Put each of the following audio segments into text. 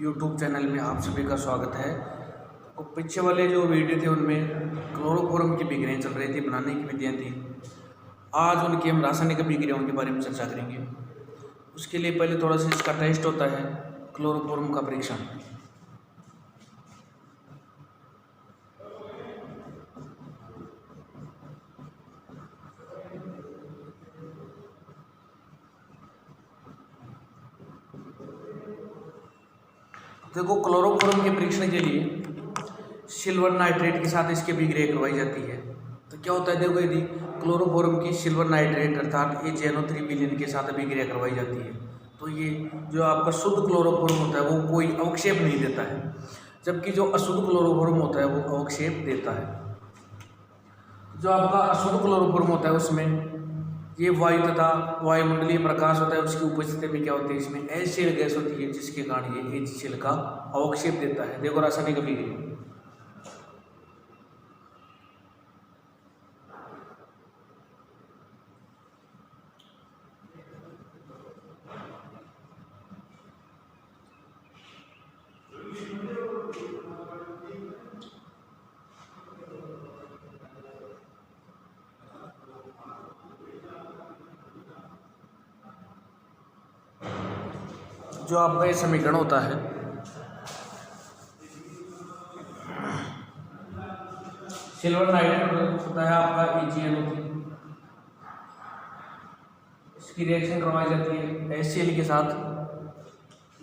YouTube channel में आप सभी का स्वागत है। तो पीछे वाले जो वीडियो थे उनमें क्लोरोफॉर्म की विक्रियाएँ चल रही थी, बनाने की विधियाँ थी। आज उनकी हम रासायनिक विक्रियाओं के बारे में चर्चा करेंगे। उसके लिए पहले थोड़ा सा इसका टेस्ट होता है, क्लोरोफॉर्म का परीक्षण। देखो, क्लोरोफॉर्म के परीक्षण के लिए सिल्वर नाइट्रेट के साथ इसकी विक्रिया करवाई जाती है। तो क्या होता है, देखो, यदि क्लोरोफॉर्म की सिल्वर नाइट्रेट अर्थात AgNO3 विलयन के साथ विक्रिया करवाई जाती है तो ये जो आपका शुद्ध क्लोरोफॉर्म होता है वो कोई अवक्षेप नहीं देता है, जबकि जो अशुद्ध क्लोरोफॉर्म होता है वो अवक्षेप देता है। जो आपका अशुद्ध क्लोरोफॉर्म होता है उसमें ये वायु तथा वायुमंडलीय प्रकाश होता है, उसकी उपस्थिति में क्या होती है, इसमें HCl गैस होती है, जिसके कारण ये HCl का अवक्षेप देता है। देखो रासायनिक अभिक्रिया। जो आपका ये समीकरण होता है, सिल्वर नाइट्रेट होता है आपका AgNO3, इसकी रिएक्शन करवाई जाती है HCl के साथ।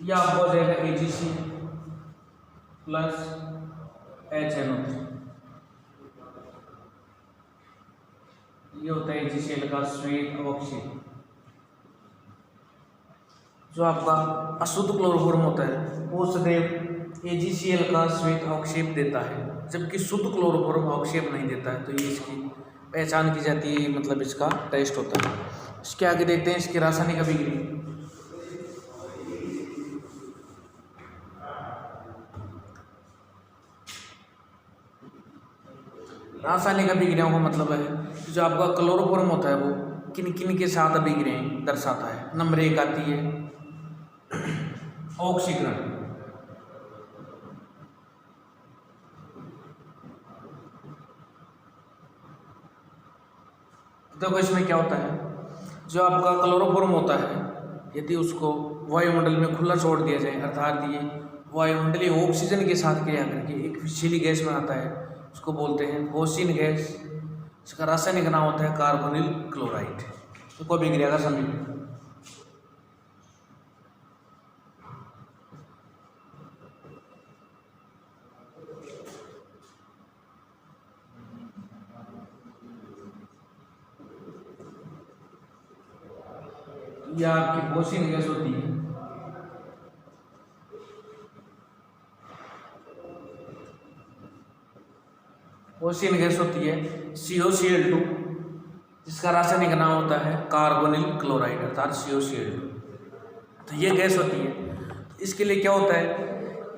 यह आपको हो जाएगा AgC प्लस HNO3। ये होता है AgCl का श्वेत अवक्षेप। जो आपका अशुद्ध क्लोरोफॉर्म होता है वो सदैव AgCl का श्वेत अवक्षेप देता है, जबकि शुद्ध क्लोरोफॉर्म अवक्षेप नहीं देता है। तो ये इसकी पहचान की जाती है, मतलब इसका टेस्ट होता है। इसके आगे देखते हैं इसकी रासायनिक अभिक्रिया। रासायनिक अभिक्रियाओं का मतलब है कि जो आपका क्लोरोफॉर्म होता है वो किन किन के साथ अभिक्रियाएं दर्शाता है। नंबर 1 आती है ऑक्सीकरण। देखो इसमें क्या होता है, जो आपका क्लोरोफॉर्म होता है यदि उसको वायुमंडल में खुला छोड़ दिया जाए, अर्थात ये वायुमंडलीय ऑक्सीजन के साथ क्रिया करके एक विषैली गैस बनाता है, उसको बोलते हैं फोसिन गैस। इसका रासायनिक नाम होता है कार्बोनिल क्लोराइड। तो कोई अभिक्रिया का समीकरण यह आपकी फोसिन गैस होती है। फोसिन गैस होती है COCl2, जिसका रासायनिक नाम होता है कार्बोनिल क्लोराइड अर्थात COCl2। तो ये गैस होती है। इसके लिए क्या होता है,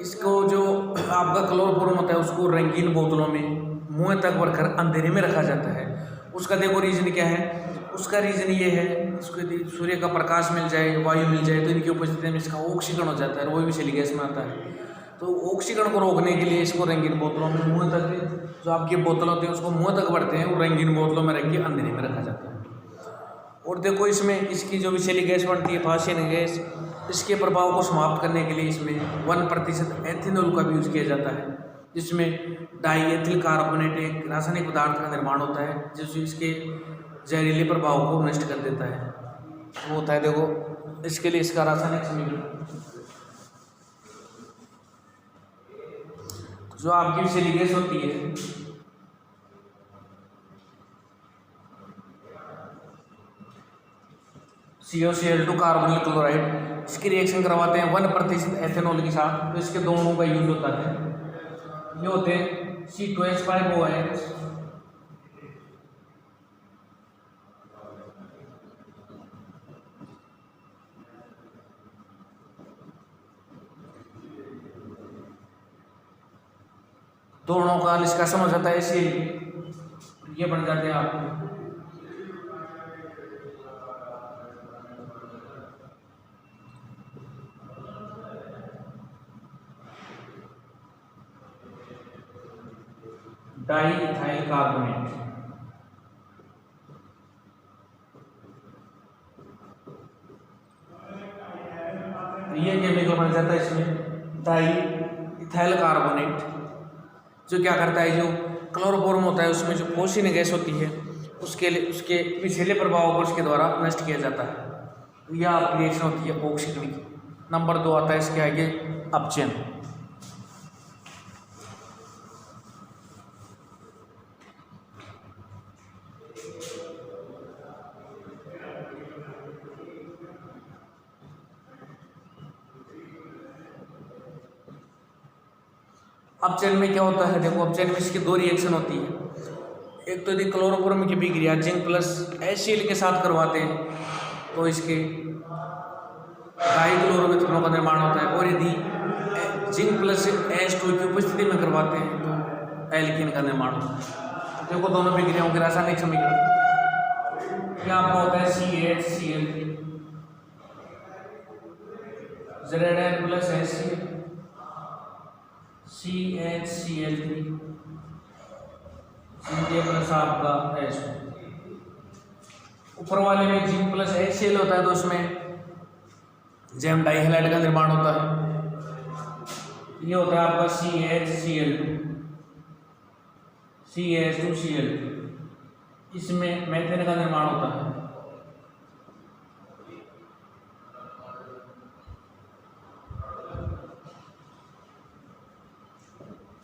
इसको जो आपका क्लोरोफॉर्म होता है उसको रंगीन बोतलों में मुंह तक भरकर अंधेरे में रखा जाता है। उसका देखो रीजन क्या है, उसका रीजन ये है, इसको यदि सूर्य का प्रकाश मिल जाए, वायु मिल जाए तो इनकी उपस्थिति में इसका ऑक्सीकरण हो जाता है और वही विषैली गैस में आता है। तो ऑक्सीकरण को रोकने के लिए इसको रंगीन बोतलों में मुंह तक, जो आपकी बोतल होती है उसको मुंह तक भरते हैं, वो रंगीन बोतलों में रख के अंधेरे में रखा जाता है। और देखो इसमें इसकी जो विषैली गैस बनती है फासिन गैस, इसके प्रभाव को समाप्त करने के लिए इसमें 1% एथेनॉल का भी यूज किया जाता है, जिसमें डाईएथिल कार्बोनेट एक रासायनिक पदार्थ का निर्माण होता है जिससे इसके जहरीले प्रभाव को नष्ट कर देता है। वो होता है, देखो इसके लिए इसका रासायनिक समीकरण, जो आपकी विषैली गैस होती है COCl2 कार्बोनिल क्लोराइड, इसकी रिएक्शन करवाते हैं 1% एथेनॉल के साथ। तो इसके दोनों का यूज होता है, ये होते हैं C2H5OH दोनों का निष्कासन हो जाता है इसी, ये बन जाते हैं आपको डाई इथाइल कार्बोनेट। ये केमिकल बन जाता है इसमें डाई इथाइल कार्बोनेट, जो क्या करता है, जो क्लोरोफॉर्म होता है उसमें जो पोषण गैस होती है उसके लिए उसके विषैले प्रभाव को उसके द्वारा नष्ट किया जाता है। तो यह आपकी रिएक्शन होती है ऑक्सीकरण की। नंबर 2 आता है इसके आगे अपचयन। अपचयन में क्या होता है, देखो अपचयन में इसकी 2 रिएक्शन होती है। एक तो यदि क्लोरोफॉर्म की अभिक्रिया जिंक प्लस HCl के साथ करवाते हैं तो इसके डाइक्लोरोमिथेनॉल का निर्माण होता है, और यदि जिंक प्लस H2 की उपस्थिति में करवाते हैं तो एल्कीन का निर्माण होता है। देखो दोनों अभिक्रियाओं के रासायनिक समीकरण क्या आपका होता है CHCl Zn plus HCl CHCl3 Ca plus आपका H2। ऊपर वाले में जिंक प्लस HCl होता है तो उसमें जेम डाइहैलाइड का निर्माण होता है। ये होता है आपका CH2Cl, इसमें मेथेन का निर्माण होता है।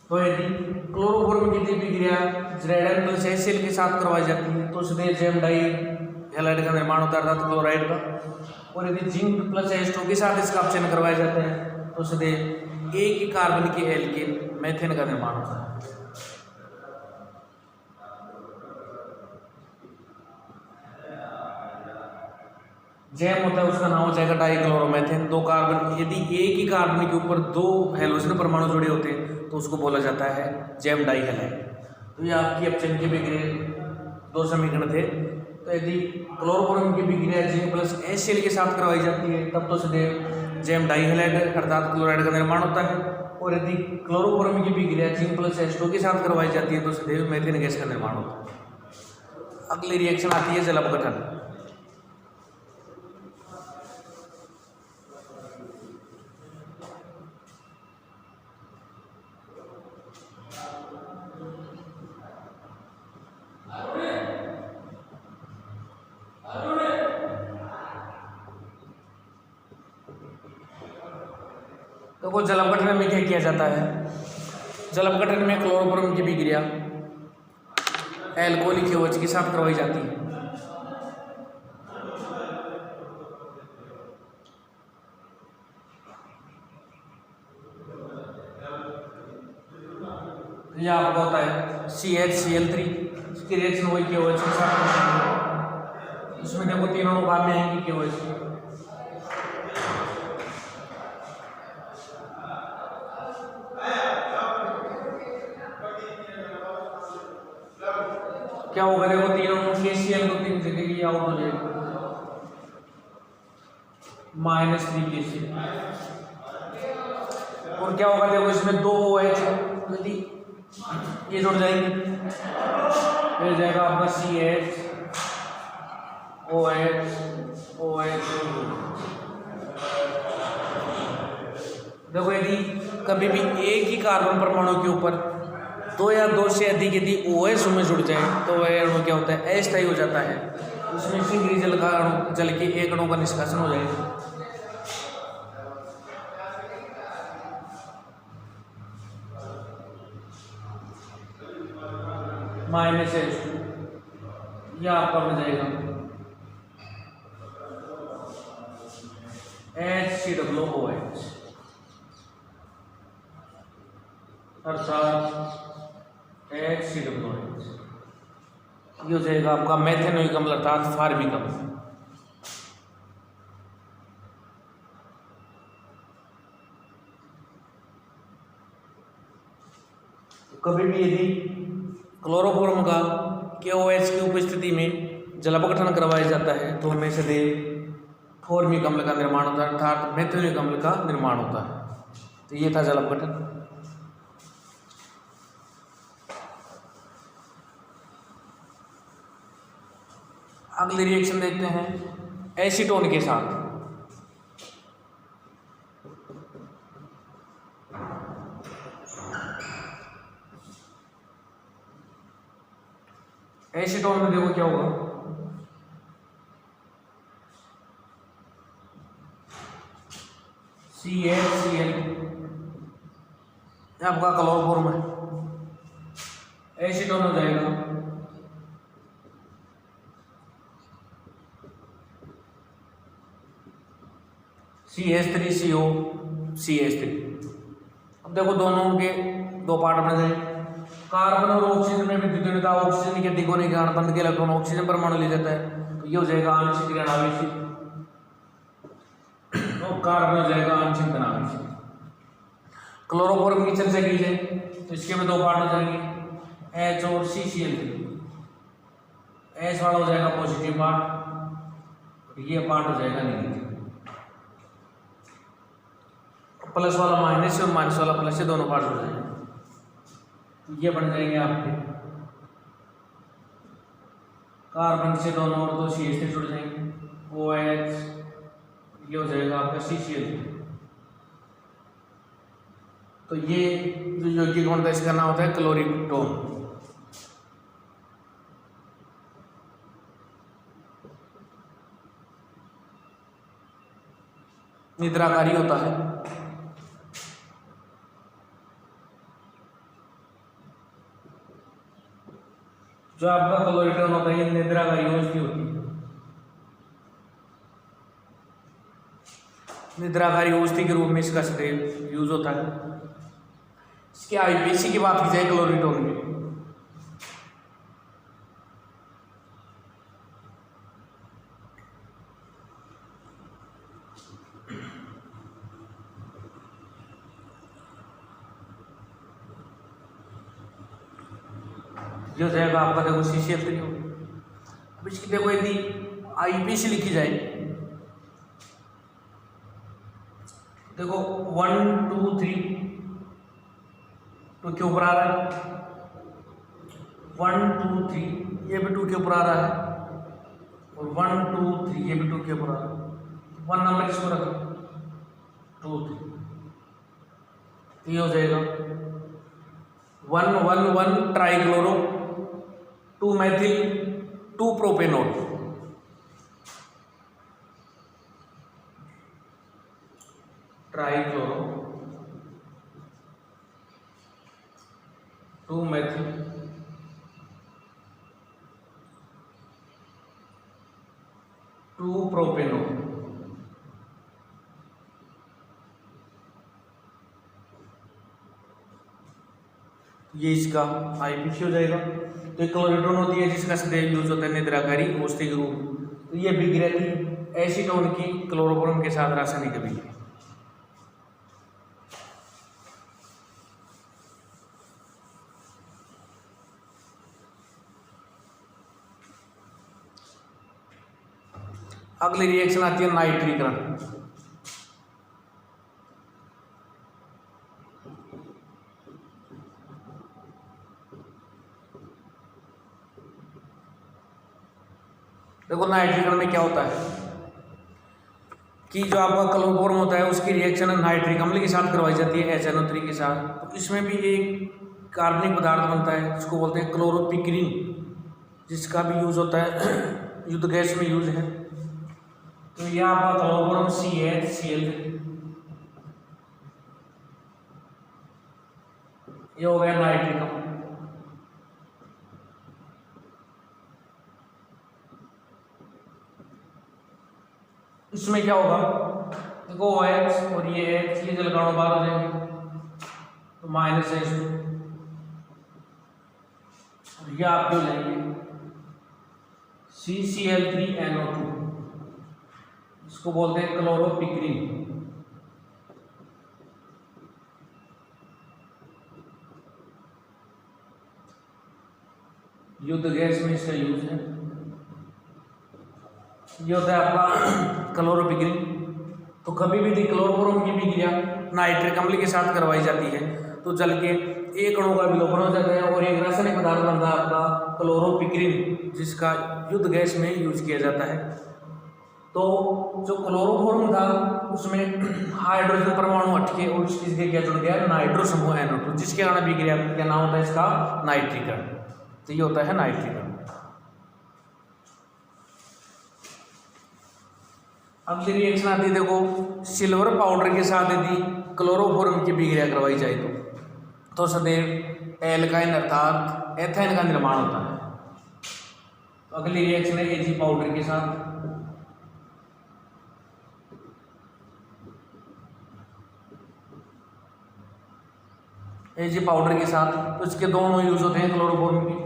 तो यदि क्लोरोफॉर्म की अभिक्रिया Zn प्लस HCl के साथ करवाई जाती है तो उसमें जेम डाइहैलाइड का निर्माण होता है अर्थात क्लोराइड का, और यदि जिंक प्लस H2 के साथ इसका अपचयन करवाया जाता है तो उसमें एक ही कार्बन के एल्केन मेथेन का निर्माण होता है। जेम होता है उसका नाम हो जाएगा डाइक्लोरोमेथेन। 2 कार्बन, यदि एक ही कार्बन के ऊपर 2 हेलोजन परमाणु जुड़े होते हैं तो उसको बोला जाता है जेम डाइहैलाइड। तो ये आपकी अपचयन की अभिक्रिया 2 समीकरण थे। तो यदि क्लोरोफॉर्म की अभिक्रिया जिंक प्लस HCl के साथ करवाई जाती है तब तो सीधे जेम डाइहैलाइड अर्थात क्लोराइड का निर्माण होता है, और यदि क्लोरोफॉर्म की अभिक्रिया जिंक प्लस H2 के साथ करवाई जाती है तो सीधे मेथेन गैस का निर्माण होता है। अगली रिएक्शन आती है जल अपघटन। तो जल अपघटन में क्या किया जाता है, जल अपघटन में क्लोरोफॉर्म की अभिक्रिया एल्कोहलिक OH के साथ करवाई जाती है। यह आपका होता है CHCl3, इसकी रिएक्शन वही KOH के साथ, इसमें देखो 3 अणु काम में आएंगे KOH। क्या होगा, देखो 3 अणु KCl को 3 जगह ये आउट हो जाएगा -3 KCl, और क्या होगा, देखो इसमें 2 OH यदि ये जुड़ जाएंगे मिल जाएगा आपका CH OH OH। देखो यदि कभी भी एक ही कार्बन परमाणु के ऊपर 2 या 2 से अधिक यदि OH में जुड़ जाए तो वह अणु क्या होता है, अस्थायी हो जाता है। उसमें सिंगल जल का अणु जल के एक अणु का निष्कासन हो जाएगा। -H2 यह आपका बन जाएगा HCOOH, अर्थात HCOOH ये हो जाएगा आपका मेथेनोइक अम्ल अर्थात फार्मिक अम्ल। कभी भी यदि क्लोरोफॉर्म का KOH की उपस्थिति में जल अपघटन करवाया जाता है तो उनमें से फॉर्मिक अम्ल का निर्माण होता है अर्थात मेथेनोइक अम्ल का निर्माण होता है। तो ये था जल अपघटन। अगली रिएक्शन देखते हैं एसीटोन के साथ। एसीटोन में देखो क्या होगा, CHCl आपका क्लोरोफॉर्म है, एसीटोन हो जाएगा CH3CO CH3। अब देखो दोनों के दो पार्ट बन गए, कार्बन और ऑक्सीजन में विद्युत ऋणता, ऑक्सीजन के अधिक होने के कारण बंद के इलेक्ट्रॉन ऑक्सीजन परमाणु ले जाता है, तो ये हो जाएगा आंशिक ऋण आवेशित, और कार्बन हो जाएगा आंशिक धन आवेशित। क्लोरोफॉर्म की चर्चा की जाए तो इसके में दो पार्ट हो जाएंगे, H और CCl3। H वाला हो जाएगा पॉजिटिव पार्ट, ये पार्ट हो जाएगा नेगेटिव। प्लस वाला माइनस से और माइनस वाला प्लस से दोनों पार्ट हो जाएंगे, तो ये बन जाएंगे आपके कार्बन से दोनों और दो CH3 जुड़ जाएंगे, OH, ये हो जाएगा आपका CCl3। तो ये जो यौगिक होता है इसका नाम होता है क्लोरीटोन। निद्राकारी होता है, जो आपका क्लोरीटोन होता है ये निद्राकारी औषधि होती है, निद्राकारी औषधि के रूप में इसका यूज होता है। इसके आईपीसी की बात की जाए क्लोरीटोन की, ये हो जाएगा आपका देखो CCl3। अब इसकी देखो यदि आईपीसी लिखी जाए, देखो 1 2 3 2 के ऊपर आ रहा है, 1 2 3 ये भी 2 के ऊपर आ रहा है, और 1 2 3 ये भी 2 के ऊपर आ रहा है। 1 नंबर इसको रखें 2 3, ये हो जाएगा 1 1 1 trichloro 2 Maithil 2 propanol. Trichloro 2 Maithil 2 propanol. ये इसका आईपीसी हो जाएगा। तो एक क्लोरीटोन होती है जिसका सदैव यूज होता है निद्राकारी औषधि के रूप। तो ये बिक्रिया थी एसीटोन की क्लोरोफॉर्म के साथ रासायनिक अभिक्रिया। अगली रिएक्शन आती है नाइट्रीकरण। देखो नाइट्रीकरण में क्या होता है कि जो आपका क्लोरोफॉर्म होता है उसकी रिएक्शन नाइट्रिक अम्ल के साथ करवाई जाती है HNO3 के साथ। तो इसमें भी एक कार्बनिक पदार्थ बनता है जिसको बोलते हैं क्लोरोपिक्रीन, जिसका भी यूज होता है युद्ध गैस में यूज है। तो यह आपका क्लोरोफॉर्म CHCl, ये हो गया नाइट्रिक अम्ल। इसमें क्या होगा, देखो OH और ये H, ये जल अणु बाहर हो जाएंगे तो -H2, और ये आपके हो जाएंगे CCl3NO2, इसको बोलते हैं क्लोरोपिक्रीन। युद्ध गैस में इसका यूज है। ये होता है आपका क्लोरोपिक्रीन। तो कभी भी क्लोरोफॉर्म की बिक्रिया नाइट्रिक अम्ल के साथ करवाई जाती है तो जल के एक अणु का विलोपन हो जाता है और एक रासायनिक पदार्थ बनता है आपका क्लोरोपिक्रिन, जिसका युद्ध गैस में यूज किया जाता है। तो जो क्लोरोफॉर्म था उसमें हाइड्रोजन परमाणु हटके और उसकी जगह क्या जुड़ गया, नाइट्रो समूह NO2, जिसके कारण अभिक्रिया क्या नाम होता है इसका, नाइट्रीकरण। तो ये होता है नाइट्रीकरण। अब ये रिएक्शन आती है, देखो सिल्वर पाउडर के साथ यदि क्लोरोफॉर्म की अभिक्रिया करवाई जाए तो सदैव एल्काइन अर्थात एथेन का निर्माण होता है। तो अगली रिएक्शन है Ag पाउडर के साथ। Ag पाउडर के साथ तो इसके दोनों यूज होते हैं क्लोरोफॉर्म के।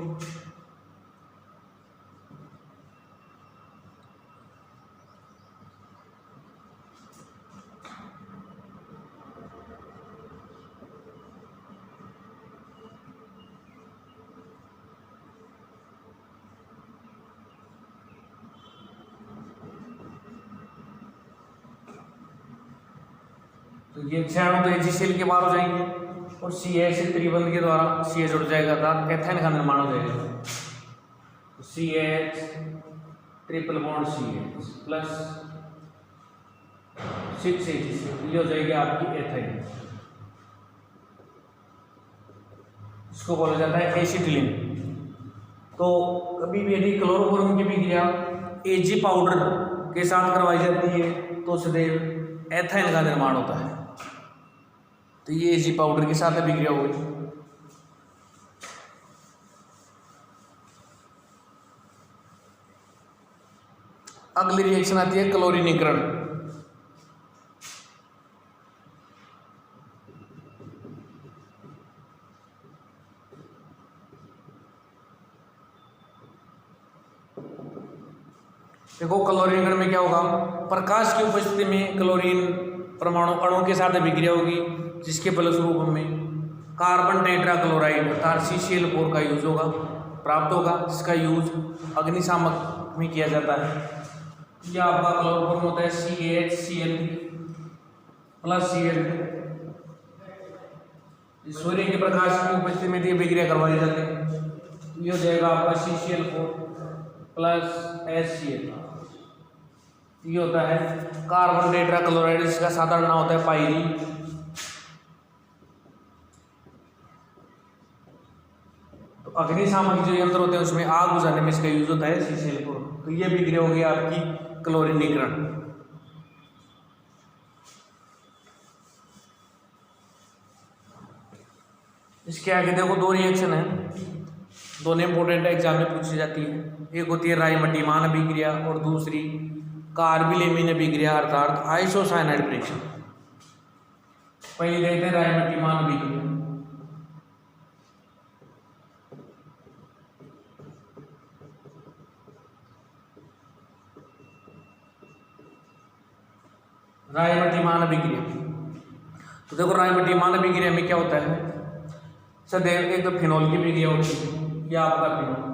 तो ये क्षाणु तो HCl के बाहर हो जाएंगे और CH त्रिबंध के द्वारा CH जुड़ जाएगा अर्थात एथेन का निर्माण हो जाएगा। CH triple bond CH plus 6H, ये हो जाएगी आपकी एथेन। इसको बोला जाता है एसिटिलीन। तो कभी भी यदि क्लोरोफॉर्म की अभिक्रिया Ag पाउडर के साथ करवाई जाती है तो सदैव एथेन का निर्माण होता है। तो ये Ag पाउडर के साथ अभिक्रिया होगी। अगली रिएक्शन आती है क्लोरीनीकरण। देखो क्लोरीनीकरण में क्या होगा, प्रकाश की उपस्थिति में क्लोरीन परमाणु अणु के साथ अभिक्रिया होगी, जिसके फलस्वरूप हमें कार्बन टेट्राक्लोराइड अर्थात CCl4 का यूज होगा, प्राप्त होगा, जिसका यूज अग्निशामक में किया जाता है। यह आपका क्लोरोफॉर्म होता है CaHCl प्लस Cl। सूर्य के प्रकाश की उपस्थिति में यदि अभिक्रिया करवाई जाती है तो ये हो जाएगा आपका CCl4 प्लस HCl। ये होता है कार्बन टेट्राक्लोराइड, जिसका साधारण नाम होता है पायरी। तो अग्निशामक जो यंत्र होते हैं उसमें आग बुझाने में इसका यूज होता है CCl4। तो ये अभिक्रिया होगी आपकी क्लोरीनीकरण। इसके आगे देखो दो रिएक्शन है, दोनों इंपोर्टेंट एग्जाम में पूछी जाती है। एक होती है राइमटीमान अभिक्रिया और दूसरी कार्बिलेमीन अभिक्रिया अर्थात आइसोसाइनाइड रिएक्शन। पहले देखते हैं राइमटीमान अभिक्रिया। राइमटीमान अभिक्रिया, तो देखो राइमटीमान अभिक्रिया में क्या होता है, सदैव एक तो फिनोल की अभिक्रिया होती है, या आपका फिनोल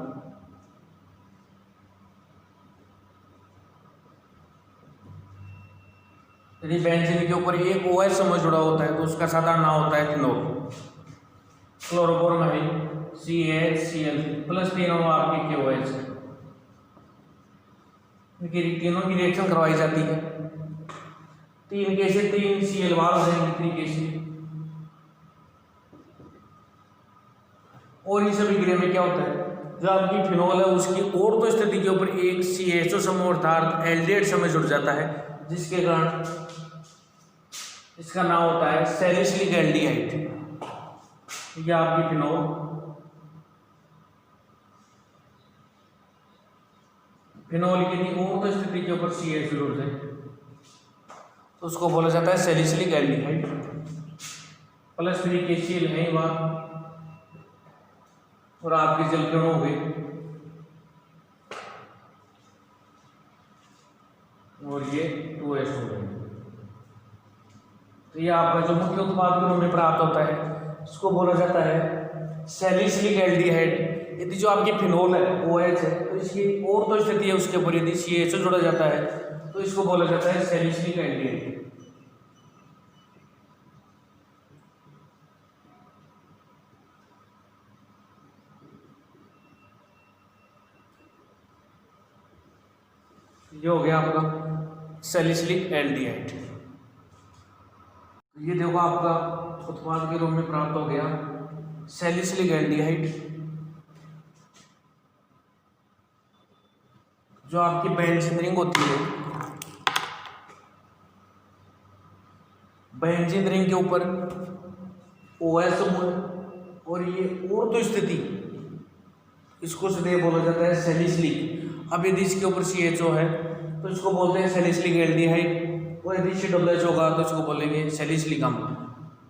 यदि बेंजीन के ऊपर एक OH समूह जुड़ा होता है तो उसका साधारण नाम होता है फिनोल। क्लोरोफॉर्म है CaHCl प्लस तीनों आपके KOH, तीनों की रिएक्शन करवाई जाती है। तीन कैसे, तीन Cl बार हो जाएंगे, 3 कैसे। और इस अभिक्रिया में क्या होता है, जो आपकी फिनोल है उसकी ऑर्थो स्थिति के ऊपर एक CHO समूह अर्थात एल्डिहाइड समूह जुड़ जाता है, जिसके कारण इसका नाम होता है सैलिसिलिक एल्डिहाइड। ये आपकी फिनोल फिनोल की ऑर्थो स्थिति के ऊपर CH जुड़ जाए तो उसको बोला जाता है सैलिसिलिक एल्डिहाइड। प्लस 3 KCl है वहां और आपकी जलकण हो गई और ये 2S हो गई। तो ये आपका जो मुख्य उत्पाद के रूप में प्राप्त होता है इसको बोला जाता है सैलिसिलिक एल्डिहाइड। यदि जो आपकी फिनोल है OH है तो इसकी ऑर्थो स्थिति है उसके ऊपर यदि CHO जोड़ा जाता है तो इसको बोला जाता है सैलिसिलिक एल्डिहाइड। ये हो गया आपका सैलिसिलिक एल्डिहाइड। ये देखो आपका उत्पाद के रूप में प्राप्त हो गया सैलिसिलिक एल्डिहाइड, जो आपकी बेंजीन रिंग होती है, बेंजीन रिंग के ऊपर OH समूह और ये ऊर्ध्व स्थिति, इसको सदैव बोला जाता है सैलिसिलिक। अब यदि इसके ऊपर CHO है तो इसको बोलते हैं सैलिसिलिक एल्डिहाइड, और यदि COH होगा तो इसको बोलेंगे सैलिसिलिक अम्ल।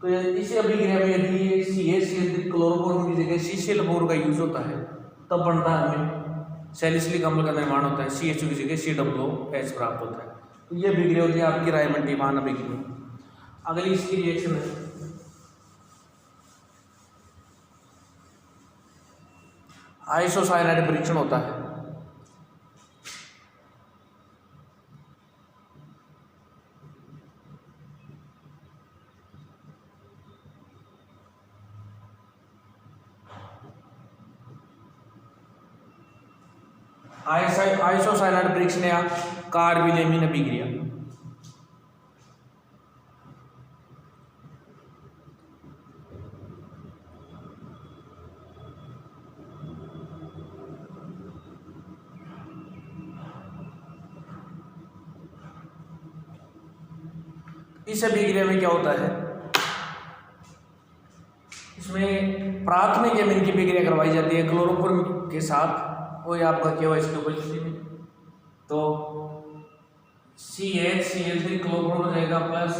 तो इसी अभिक्रिया में यदि ये CH क्लोरोफॉर्म की जगह CCl4 का यूज होता है तब बनता है हमें सैलिसिलिक अम्ल का निर्माण होता है, CHO की जगह COOH प्राप्त होता है। तो ये अभिक्रिया होती है आपकी रायमंडीमान अभिक्रिया। अगली इसकी रिएक्शन है आइसोसाइनाइड परीक्षण होता है। आइसोसाइनाइड परीक्षण या कार्बिलेमिन अभिक्रिया। इस अभिक्रिया में क्या होता है, इसमें प्राथमिक एमिन की अभिक्रिया करवाई जाती है क्लोरोफॉर्म के साथ, वो आपका KOH की उपस्थिति में। तो CH क्लोरोफॉर्म हो जाएगा प्लस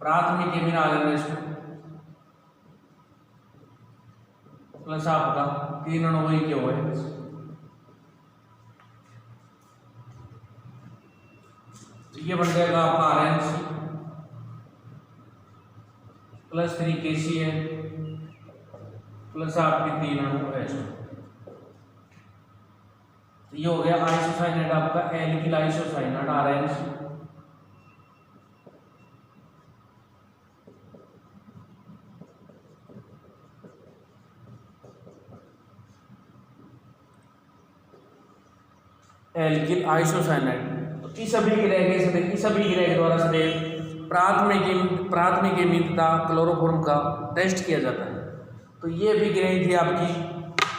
प्राथमिक एमिन आ जाएगा इसमें, प्लस आपका 3 अणु वही KOH। ये बन जाएगा आपका RNC प्लस 3 KCl प्लस आपके 3 अणु H। तो ये हो गया आइसोसाइनाइड आपका alkyl isocyanide RNC। Alkyl isocyanide. तो इस अभिक्रिया के द्वारा सदैव प्राथमिक एमिन तथा क्लोरोफॉर्म का टेस्ट किया जाता है। तो ये अभिक्रिया थी आपकी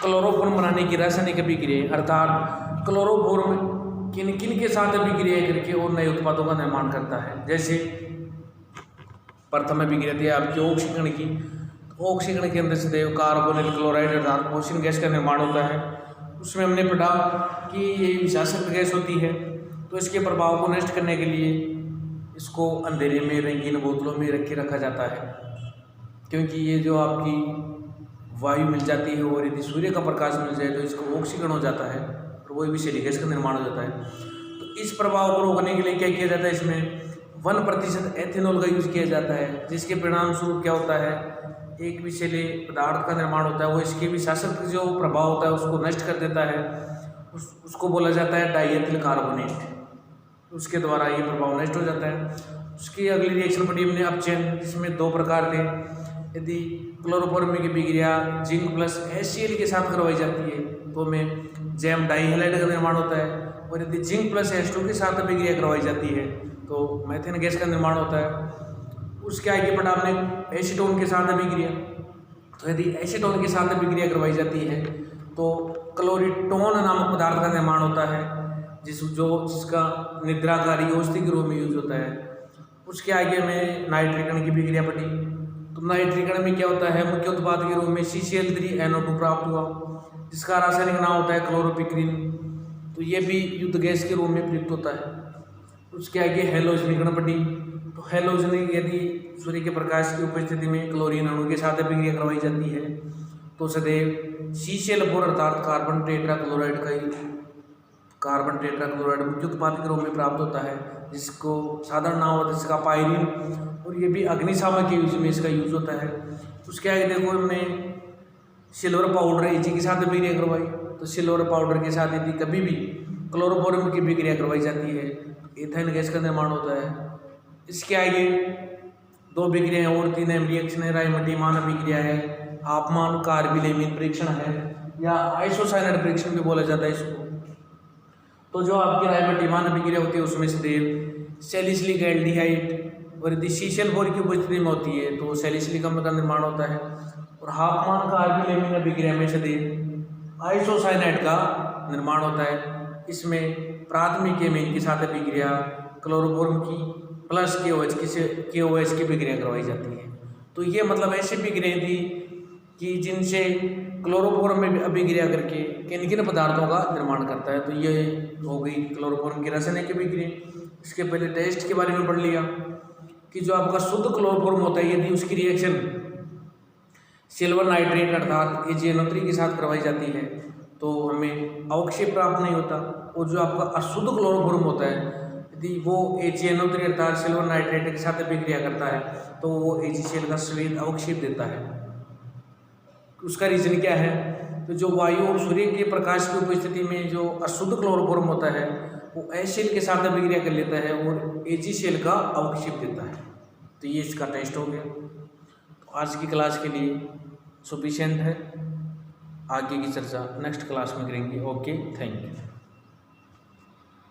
क्लोरोफॉर्म बनाने की रासायनिक अभिक्रिया, अर्थात क्लोरोफॉर्म किन किन के साथ अभिक्रिया करके और नए उत्पादों का निर्माण करता है। जैसे प्रथम अभिक्रिया थी आपकी ऑक्सीकरण की, ऑक्सीकरण के अंदर सदैव कार्बोनिल क्लोराइड अर्थात ओजोन गैस का निर्माण होता है। उसमें हमने पढ़ा कि ये विषाक्त गैस होती है, तो इसके प्रभाव को नष्ट करने के लिए इसको अंधेरे में रंगीन बोतलों में रखा जाता है, क्योंकि ये जो आपकी वायु मिल जाती है और यदि सूर्य का प्रकाश मिल जाए तो इसको ऑक्सीकरण हो जाता है और वही विषैली गैस का निर्माण हो जाता है। तो इस प्रभाव को रोकने के लिए क्या किया जाता है, इसमें 1% एथेनॉल का यूज किया जाता है, जिसके परिणाम स्वरूप क्या होता है, एक विषैले पदार्थ का निर्माण होता है, वो इसके विषाक्त जो प्रभाव होता है उसको नष्ट कर देता है, उसको बोला जाता है डाइएथिल कार्बोनेट। उसके द्वारा ये प्रभाव नष्ट हो जाता है। उसकी अगली रिएक्शन पढ़ी हमने अपचयन, जिसमें 2 प्रकार थे। यदि क्लोरोफॉर्म की अभिक्रिया जिंक प्लस HCl के साथ करवाई जाती है तो में जैम डाइहैलाइड का निर्माण होता है, और यदि जिंक प्लस H2 के साथ अभिक्रिया करवाई जाती है तो मेथेन गैस का निर्माण होता है। उसके आगे पढ़ा हमने एसीटोन के साथ अभिक्रिया। तो यदि एसीटोन के साथ अभिक्रिया करवाई जाती है तो क्लोरिटोन नामक पदार्थ का निर्माण होता है, जिसका निद्राकारी औषधि के रूप में यूज होता है। उसके आगे में नाइट्रीकरण की अभिक्रिया पढ़ी। तो नाइट्रीकरण में क्या होता है, मुख्य उत्पाद के रूप में CCl3NO2 प्राप्त हुआ, जिसका रासायनिक नाम होता है क्लोरोपिक्रिन। तो ये भी युद्ध गैस के रूप में प्रयुक्त होता है। उसके आगे हैलोजनीकरण पढ़ी। तो हैलोजनी यदि सूर्य के प्रकाश की उपस्थिति में क्लोरीन अणु के साथ अभिक्रिया करवाई जाती है तो सदैव CCl4 अर्थात कार्बन टेट्राक्लोराइड मुख्य उत्पाद के रूप में प्राप्त होता है, जिसको साधारण नाम होता है इसका पायरीन, और ये भी अग्निशामक के यूज में इसका यूज होता है। उसके आगे देखो हमने सिल्वर पाउडर Ag के साथ अभिक्रिया करवाई। तो सिल्वर पाउडर के साथ यदि कभी भी क्लोरोफॉर्म की अभिक्रिया करवाई जाती है तो एथेन गैस का निर्माण होता है। इसके आगे 2 अभिक्रिया और 3 रिएक्शन है, रायमंडीमान अभिक्रिया है, आपमान कार्बिलेमिन परीक्षण है, या आइसोसाइनाइड परीक्षण भी बोला जाता है इसको। तो जो आपकी राइबोटीमान अभिक्रिया होती है उसमें सदैव सैलिसिलिक एल्डिहाइड और यदि CCl4 की उपस्थिति में होती है तो सैलिसिलिक अम्ल का निर्माण होता है। और हाफमान कार्बोलेमिन अभिक्रिया में सदैव आइसोसाइनाइड का निर्माण होता है। इसमें प्राथमिक एमीन के साथ अभिक्रिया क्लोरोफॉर्म की प्लस KOH की अभिक्रिया करवाई जाती है। तो ये मतलब ऐसी अभिक्रियाएं थी कि जिनसे क्लोरोफॉर्म में अभिक्रिया करके किन किन पदार्थों का निर्माण करता है। तो ये हो गई क्लोरोफॉर्म की रासायनिक अभिक्रिया। इसके पहले टेस्ट के बारे में पढ़ लिया कि जो आपका शुद्ध क्लोरोफॉर्म होता है यदि उसकी रिएक्शन सिल्वर नाइट्रेट अर्थात AgNO3 के साथ करवाई जाती है तो हमें अवक्षेप प्राप्त नहीं होता। और जो आपका अशुद्ध क्लोरोफॉर्म होता है यदि वो AgNO3 अर्थात सिल्वर नाइट्रेट के साथ अभिक्रिया करता है तो वो AgCl का श्वेत अवक्षेप देता है। उसका रीजन क्या है? तो जो वायु और सूर्य के प्रकाश की उपस्थिति में जो अशुद्ध क्लोरोफॉर्म होता है वो HCl के साथ अभिक्रिया कर लेता है और AgCl का अवक्षेप देता है। तो ये इसका टेस्ट हो गया। तो आज की क्लास के लिए सफिशिएंट है। आगे की चर्चा नेक्स्ट क्लास में करेंगे। Okay, thank you.